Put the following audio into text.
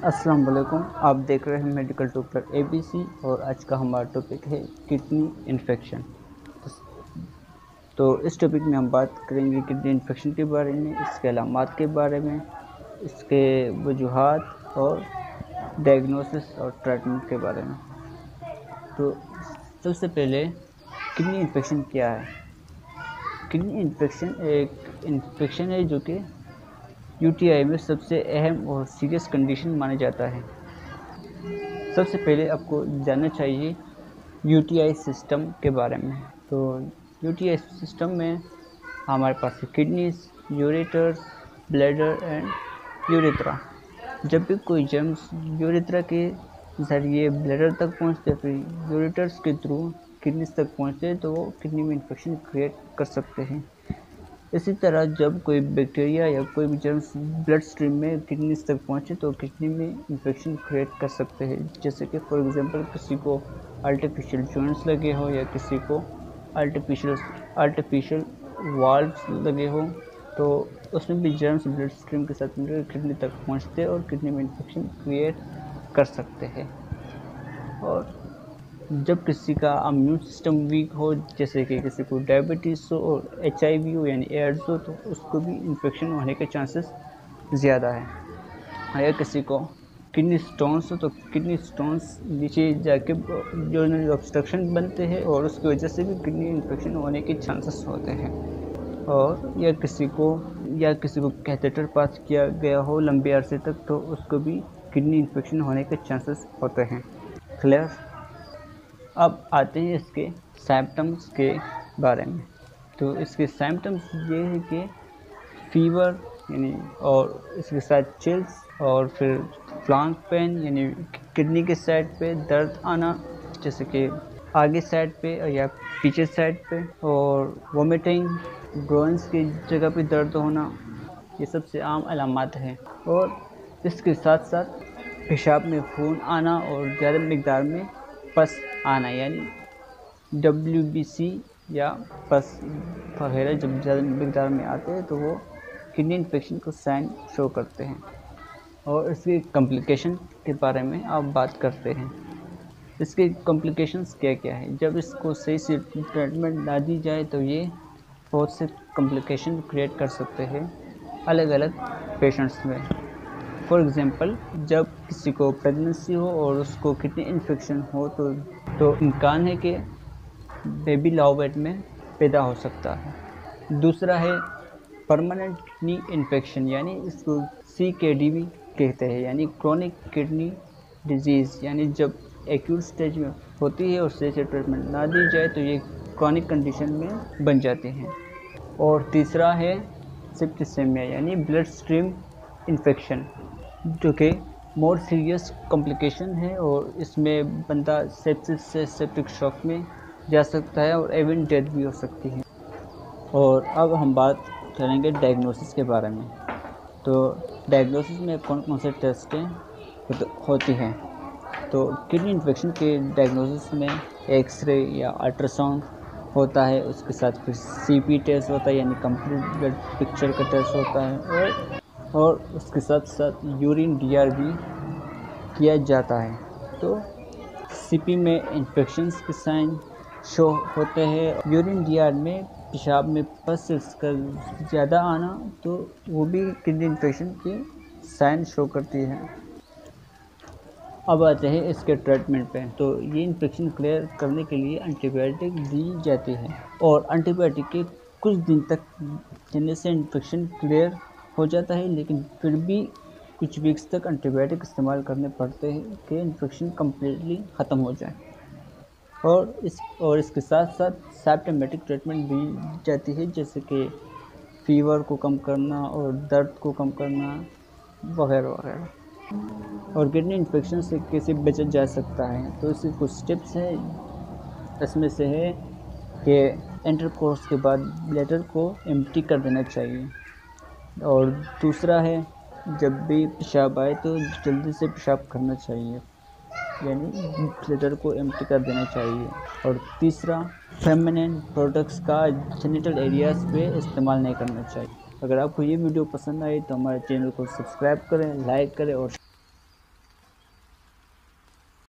अस्सलाम वालेकुम। आप देख रहे हैं मेडिकल डॉक्टर ABC और आज का हमारा टॉपिक है किडनी इन्फेक्शन। तो इस टॉपिक में हम बात करेंगे किडनी इन्फेक्शन के बारे में, इसके अलामात के बारे में, इसके वजूहात और डायग्नोसिस और ट्रीटमेंट के बारे में। तो सबसे पहले किडनी इन्फेक्शन क्या है। किडनी इन्फेक्शन एक इन्फेक्शन है जो कि UTI में सबसे अहम और सीरियस कंडीशन माना जाता है। सबसे पहले आपको जानना चाहिए UTI सिस्टम के बारे में। तो UTI सिस्टम में हमारे पास kidneys, ureters, bladder and urethra. जब भी कोई जर्म्स यूरेथ्रा के ज़रिए ब्लैडर तक पहुंचते फिर यूरेटर्स के थ्रू किडनीज तक पहुंचते तो वो किडनी में इन्फेक्शन क्रिएट कर सकते हैं। इसी तरह जब कोई बैक्टीरिया या कोई भी जर्म्स ब्लड स्ट्रीम में किडनीज तक पहुंचे तो किडनी में इन्फेक्शन क्रिएट कर सकते हैं। जैसे कि फॉर एग्जांपल किसी को आर्टिफिशियल जॉइंट्स लगे हो या किसी को आर्टिफिशियल वाल्व्स लगे हो तो उसमें भी जर्म्स ब्लड स्ट्रीम के साथ मिलकर किडनी तक पहुंचते और किडनी में इन्फेक्शन क्रिएट कर सकते हैं। और जब किसी का इम्यून सिस्टम वीक हो, जैसे कि किसी को डायबिटीज़ हो और HIV हो यानी एड्स हो, तो उसको भी इन्फेक्शन होने के चांसेस ज़्यादा है। अगर किसी को किडनी स्टोन्स हो तो किडनी स्टोन्स नीचे जाके यूरिनरी ऑब्स्ट्रक्शन बनते हैं और उसकी वजह से भी किडनी इन्फेक्शन होने के चांसेस होते हैं। और या किसी को कैथेटर पास किया गया हो लंबे अरसे तक तो उसको भी किडनी इन्फेक्शन होने के चांसेस होते हैं। क्लियर। अब आते हैं इसके सिम्टम्स के बारे में। तो इसके सिम्टम्स ये है कि फीवर यानी और इसके साथ चिल्स और फिर फ्लैंक पेन यानी किडनी के साइड पे दर्द आना, जैसे कि आगे साइड पे या पीछे साइड पे, और वोमिटिंग, ग्रोइंस की जगह पे दर्द होना, ये सबसे आम अलामत हैं। और इसके साथ साथ पेशाब में खून आना और ज़्यादा मकदार में पस आना यानी WBC या पस वगैरह जब ज़्यादा मकदार में आते हैं तो वो किडनी इन्फेक्शन को साइन शो करते हैं। और इसके कॉम्प्लिकेशन के बारे में आप बात करते हैं। इसके कॉम्प्लिकेशंस क्या क्या है। जब इसको सही से ट्रीटमेंट ना दी जाए तो ये बहुत से कॉम्प्लिकेशन क्रिएट कर सकते हैं अलग अलग पेशेंट्स में। फॉर एग्ज़ाम्पल जब किसी को प्रेगनेंसी हो और उसको किडनी इन्फेक्शन हो तो इम्कान है कि बेबी लॉ वेट में पैदा हो सकता है। दूसरा है परमानेंट किडनी इन्फेक्शन यानी इसको CKD भी कहते हैं यानी क्रोनिक किडनी डिजीज़, यानी जब एक्यूट स्टेज में होती है और सही से ट्रीटमेंट ना दी जाए तो ये क्रॉनिक कंडीशन में बन जाते हैं। और तीसरा है सेप्टिसेमिया यानी ब्लड स्ट्रीम इन्फेक्शन, जो कि मोर सीरियस कॉम्प्लिकेशन है और इसमें बंदा सेप्सिस से सेप्टिक शॉक में जा सकता है और इवन डेथ भी हो सकती है। और अब हम बात करेंगे डायग्नोसिस के बारे में। तो डायग्नोसिस में कौन कौन से टेस्टें होती हैं। तो किडनी इन्फेक्शन के डायग्नोसिस में एक्सरे या अल्ट्रासाउंड होता है, उसके साथ फिर CP टेस्ट होता है यानी कंप्लीट ब्लड पिक्चर का टेस्ट होता है और उसके साथ साथ यूरिन DR भी किया जाता है। तो CP में इन्फेक्शंस के साइन शो होते हैं। यूरिन DR में पेशाब में पस का ज़्यादा आना तो वो भी किडनी इन्फेक्शन की साइन शो करती है। अब आते हैं इसके ट्रीटमेंट पे। तो ये इन्फेक्शन क्लियर करने के लिए एंटीबायोटिक दी जाती है और एंटीबायोटिक के कुछ दिन तक देने से इन्फेक्शन क्लियर हो जाता है, लेकिन फिर भी कुछ वीक्स तक एंटीबायोटिक इस्तेमाल करने पड़ते हैं कि इन्फेक्शन कम्प्लीटली ख़त्म हो जाए। और इसके साथ साथ सिम्प्टोमेटिक ट्रीटमेंट दी जाती है, जैसे कि फीवर को कम करना और दर्द को कम करना वगैरह वगैरह। और किडनी इन्फेक्शन से कैसे बचा जा सकता है तो इसके कुछ स्टेप्स हैं। इसमें से है कि इंटरकोर्स के बाद ब्लैडर को एम्प्टी कर देना चाहिए। और दूसरा है जब भी पेशाब आए तो जल्दी से पेशाब करना चाहिए यानी ब्लैडर को एम्प्टी कर देना चाहिए। और तीसरा फेमिनिन प्रोडक्ट्स का जेनिटल एरियाज पे इस्तेमाल नहीं करना चाहिए। अगर आपको ये वीडियो पसंद आई तो हमारे चैनल को सब्सक्राइब करें, लाइक करें और